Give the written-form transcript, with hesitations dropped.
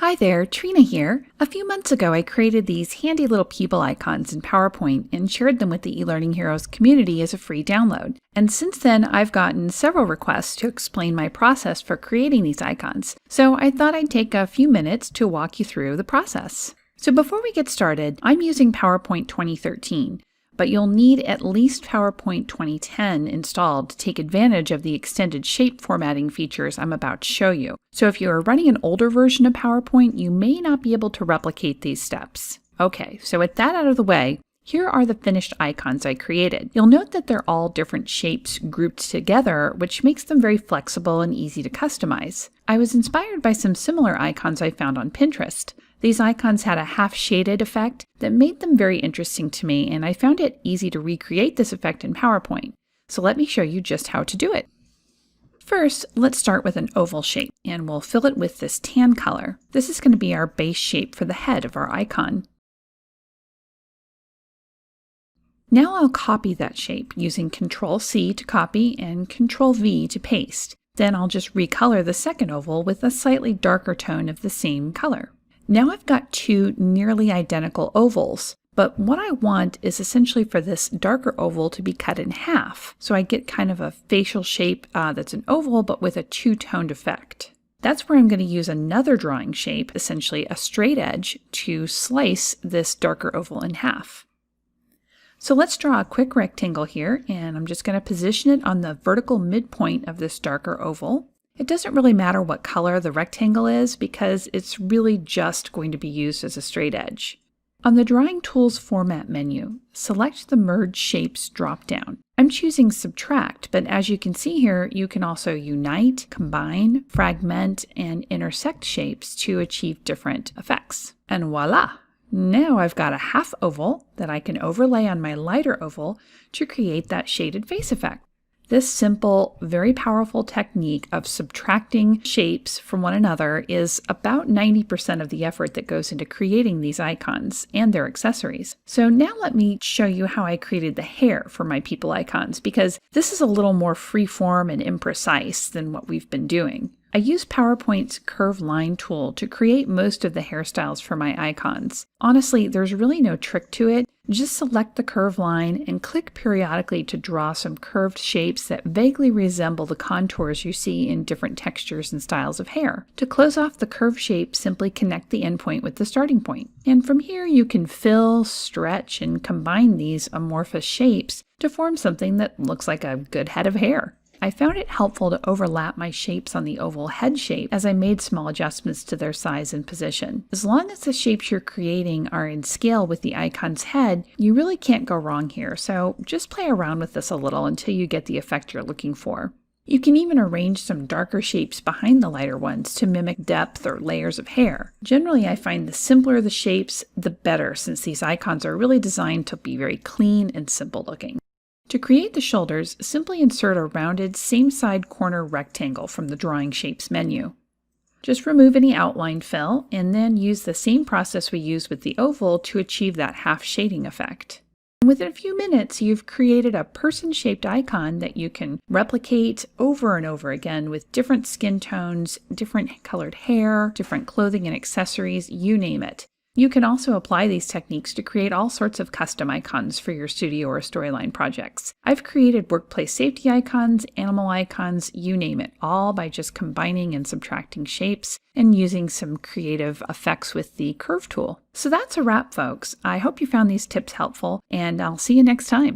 Hi there, Trina here. A few months ago, I created these handy little people icons in PowerPoint and shared them with the eLearning Heroes community as a free download. And since then, I've gotten several requests to explain my process for creating these icons. So I thought I'd take a few minutes to walk you through the process. So before we get started, I'm using PowerPoint 2013. But you'll need at least PowerPoint 2010 installed to take advantage of the extended shape formatting features I'm about to show you. So if you are running an older version of PowerPoint, you may not be able to replicate these steps. Okay, so with that out of the way, here are the finished icons I created. You'll note that they're all different shapes grouped together, which makes them very flexible and easy to customize. I was inspired by some similar icons I found on Pinterest. These icons had a half-shaded effect that made them very interesting to me, and I found it easy to recreate this effect in PowerPoint. So let me show you just how to do it. First, let's start with an oval shape, and we'll fill it with this tan color. This is going to be our base shape for the head of our icon. Now I'll copy that shape using Ctrl-C to copy and Ctrl-V to paste. Then I'll just recolor the second oval with a slightly darker tone of the same color. Now I've got two nearly identical ovals, but what I want is essentially for this darker oval to be cut in half, so I get kind of a facial shape that's an oval but with a two-toned effect. That's where I'm going to use another drawing shape, essentially a straight edge, to slice this darker oval in half. So let's draw a quick rectangle here, and I'm just going to position it on the vertical midpoint of this darker oval. It doesn't really matter what color the rectangle is because it's really just going to be used as a straight edge. On the Drawing Tools Format menu, select the Merge Shapes drop-down. I'm choosing Subtract, but as you can see here, you can also unite, combine, fragment, and intersect shapes to achieve different effects. And voila! Now I've got a half oval that I can overlay on my lighter oval to create that shaded face effect. This simple, very powerful technique of subtracting shapes from one another is about 90% of the effort that goes into creating these icons and their accessories. So now let me show you how I created the hair for my people icons, because this is a little more freeform and imprecise than what we've been doing. I used PowerPoint's Curve Line tool to create most of the hairstyles for my icons. Honestly, there's really no trick to it. Just select the curve line and click periodically to draw some curved shapes that vaguely resemble the contours you see in different textures and styles of hair. To close off the curved shape, simply connect the endpoint with the starting point. And from here you can fill, stretch, and combine these amorphous shapes to form something that looks like a good head of hair. I found it helpful to overlap my shapes on the oval head shape as I made small adjustments to their size and position. As long as the shapes you're creating are in scale with the icon's head, you really can't go wrong here, so just play around with this a little until you get the effect you're looking for. You can even arrange some darker shapes behind the lighter ones to mimic depth or layers of hair. Generally, I find the simpler the shapes, the better, since these icons are really designed to be very clean and simple looking. To create the shoulders, simply insert a rounded same-side corner rectangle from the Drawing Shapes menu. Just remove any outline fill, and then use the same process we used with the oval to achieve that half shading effect. And within a few minutes, you've created a person-shaped icon that you can replicate over and over again with different skin tones, different colored hair, different clothing and accessories, you name it. You can also apply these techniques to create all sorts of custom icons for your studio or storyline projects. I've created workplace safety icons, animal icons, you name it, all by just combining and subtracting shapes and using some creative effects with the Curve tool. So that's a wrap, folks. I hope you found these tips helpful, and I'll see you next time.